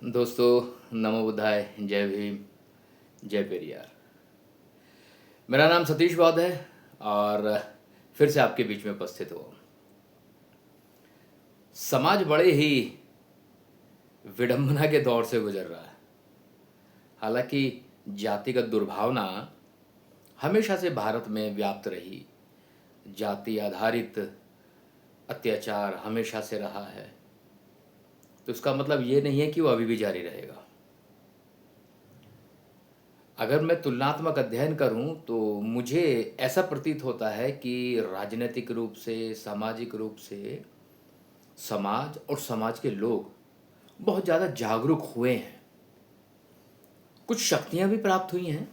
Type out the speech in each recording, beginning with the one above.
दोस्तों, नमो बुद्धाय, जय भीम, जय पेरियार। मेरा नाम सतीश बौद्ध है और फिर से आपके बीच में उपस्थित हुआ हूँ। समाज बड़े ही विडंबना के दौर से गुजर रहा है। हालांकि जातिगत दुर्भावना हमेशा से भारत में व्याप्त रही, जाति आधारित अत्याचार हमेशा से रहा है, तो इसका मतलब ये नहीं है कि वो अभी भी जारी रहेगा। अगर मैं तुलनात्मक अध्ययन करूं तो मुझे ऐसा प्रतीत होता है कि राजनीतिक रूप से, सामाजिक रूप से समाज और समाज के लोग बहुत ज़्यादा जागरूक हुए हैं। कुछ शक्तियां भी प्राप्त हुई हैं,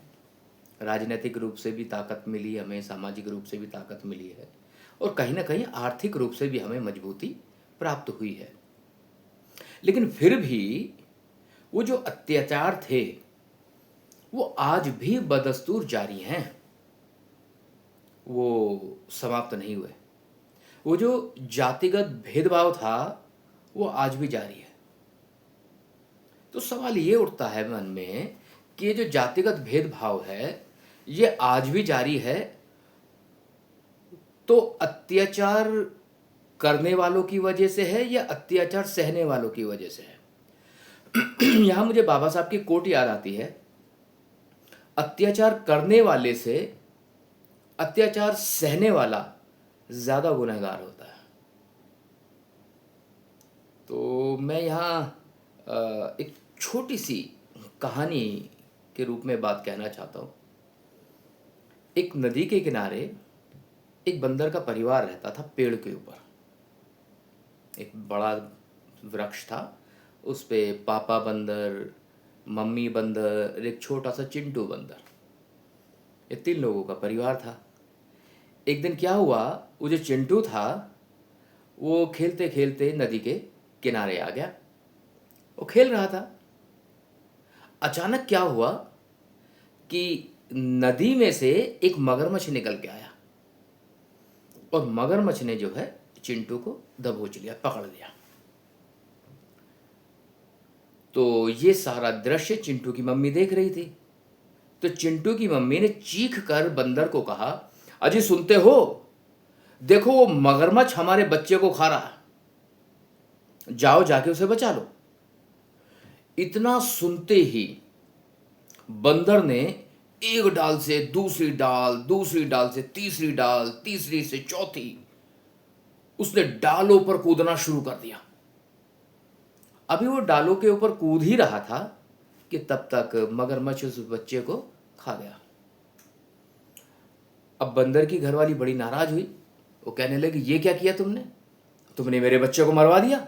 राजनीतिक रूप से भी ताकत मिली हमें, सामाजिक रूप से भी ताकत मिली है और कहीं ना कहीं आर्थिक रूप से भी हमें मजबूती प्राप्त हुई है। लेकिन फिर भी वो जो अत्याचार थे वो आज भी बदस्तूर जारी हैं, वो समाप्त नहीं हुए। वो जो जातिगत भेदभाव था वो आज भी जारी है। तो सवाल ये उठता है मन में कि ये जो जातिगत भेदभाव है ये आज भी जारी है, तो अत्याचार करने वालों की वजह से है या अत्याचार सहने वालों की वजह से है? यहां मुझे बाबा साहब की कोट याद आती है, अत्याचार करने वाले से अत्याचार सहने वाला ज्यादा गुनहगार होता है। तो मैं यहाँ एक छोटी सी कहानी के रूप में बात कहना चाहता हूँ। एक नदी के किनारे एक बंदर का परिवार रहता था। पेड़ के ऊपर एक बड़ा वृक्ष था, उस पे पापा बंदर, मम्मी बंदर, एक छोटा सा चिंटू बंदर, ये 3 लोगों का परिवार था। एक दिन क्या हुआ, वो जो चिंटू था वो खेलते खेलते नदी के किनारे आ गया। वो खेल रहा था, अचानक क्या हुआ कि नदी में से एक मगरमच्छ निकल के आया और मगरमच्छ ने जो है चिंटू को दबोच लिया, पकड़ लिया। तो ये सारा दृश्य चिंटू की मम्मी देख रही थी। तो चिंटू की मम्मी ने चीख कर बंदर को कहा, अजी सुनते हो, देखो वो मगरमच्छ हमारे बच्चे को खा रहा है, जाओ जाके उसे बचा लो। इतना सुनते ही बंदर ने एक डाल से दूसरी डाल, दूसरी डाल से तीसरी डाल, तीसरी से चौथी, उसने डालों पर कूदना शुरू कर दिया। अभी वो डालों के ऊपर कूद ही रहा था कि तब तक मगरमच्छ उस बच्चे को खा गया। अब बंदर की घरवाली बड़ी नाराज हुई। वो कहने लगी, ये क्या किया तुमने, तुमने मेरे बच्चे को मरवा दिया।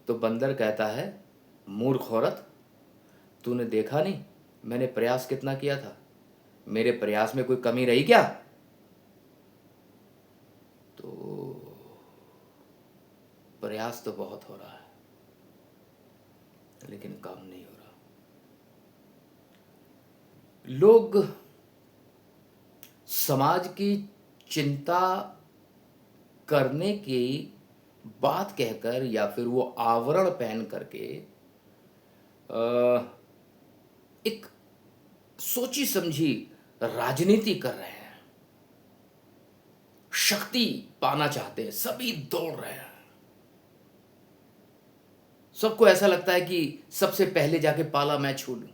तो बंदर कहता है, मूर्ख औरत, तूने देखा नहीं मैंने प्रयास कितना किया था, मेरे प्रयास में कोई कमी रही क्या? तो प्रयास तो बहुत हो रहा है लेकिन काम नहीं हो रहा। लोग समाज की चिंता करने की बात कहकर या फिर वो आवरण पहन करके एक सोची समझी राजनीति कर रहे हैं, शक्ति पाना चाहते हैं, सभी दौड़ रहे हैं। सबको ऐसा लगता है कि सबसे पहले जाके पाला मैं छू लूं।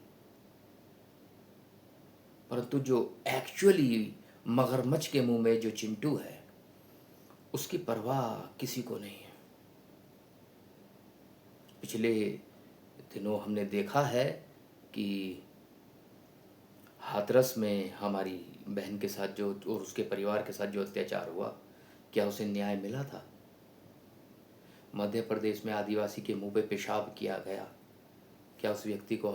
परंतु जो एक्चुअली मगरमच्छ के मुंह में जो चिंटू है उसकी परवाह किसी को नहीं है। पिछले दिनों हमने देखा है कि हाथरस में हमारी बहन के साथ जो और उसके परिवार के साथ जो अत्याचार हुआ, क्या उसे न्याय मिला था? मध्य प्रदेश में आदिवासी के मुंह पे पेशाब किया गया, क्या उस व्यक्ति को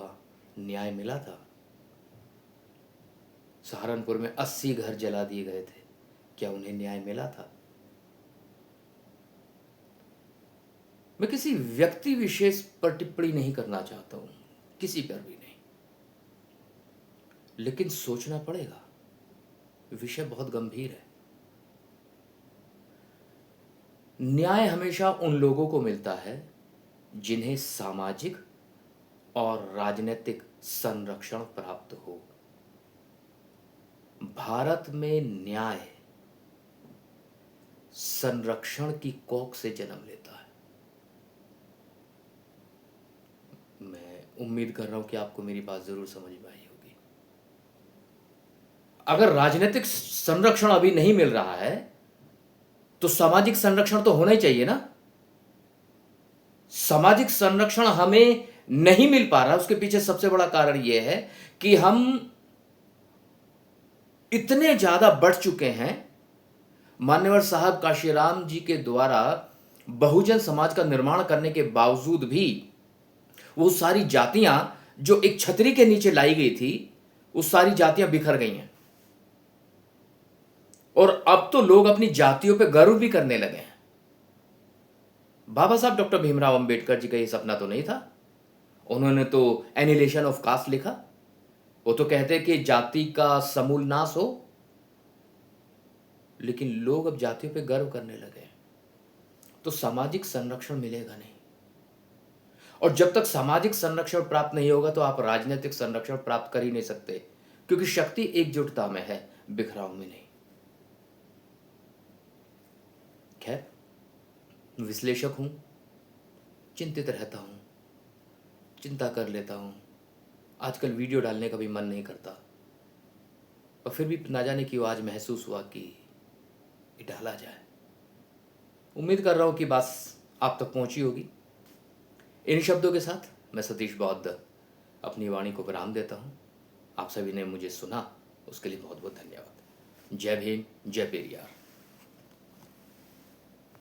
न्याय मिला था? सहारनपुर में 80 घर जला दिए गए थे, क्या उन्हें न्याय मिला था? मैं किसी व्यक्ति विशेष पर टिप्पणी नहीं करना चाहता हूं, किसी पर भी नहीं, लेकिन सोचना पड़ेगा, विषय बहुत गंभीर है। न्याय हमेशा उन लोगों को मिलता है जिन्हें सामाजिक और राजनीतिक संरक्षण प्राप्त हो। भारत में न्याय संरक्षण की कोख से जन्म लेता है। मैं उम्मीद कर रहा हूं कि आपको मेरी बात जरूर समझ में आई होगी। अगर राजनीतिक संरक्षण अभी नहीं मिल रहा है तो सामाजिक संरक्षण तो होना ही चाहिए ना। सामाजिक संरक्षण हमें नहीं मिल पा रहा, उसके पीछे सबसे बड़ा कारण यह है कि हम इतने ज्यादा बढ़ चुके हैं। मान्यवर साहब काशीराम जी के द्वारा बहुजन समाज का निर्माण करने के बावजूद भी वो सारी जातियां जो एक छतरी के नीचे लाई गई थी, वो सारी जातियां बिखर गई हैं। और अब तो लोग अपनी जातियों पे गर्व भी करने लगे हैं। बाबा साहब डॉक्टर भीमराव अंबेडकर जी का ये सपना तो नहीं था। उन्होंने तो एनिलेशन ऑफ कास्ट लिखा। वो तो कहते कि जाति का समूल नाश हो। लेकिन लोग अब जातियों पे गर्व करने लगे, तो सामाजिक संरक्षण मिलेगा नहीं। और जब तक सामाजिक संरक्षण प्राप्त नहीं होगा तो आप राजनीतिक संरक्षण प्राप्त कर ही नहीं सकते, क्योंकि शक्ति एकजुटता में है, बिखराव में नहीं। खैर, विश्लेषक हूं, चिंतित रहता हूं, चिंता कर लेता हूं। आजकल वीडियो डालने का भी मन नहीं करता, और फिर भी ना जाने क्यों आज महसूस हुआ कि ये डाला जाए। उम्मीद कर रहा हूं कि बात आप तक पहुंची होगी। इन शब्दों के साथ मैं सतीश बौद्ध अपनी वाणी को विराम देता हूं। आप सभी ने मुझे सुना, उसके लिए बहुत बहुत धन्यवाद। जय भीम, जय पेरियार।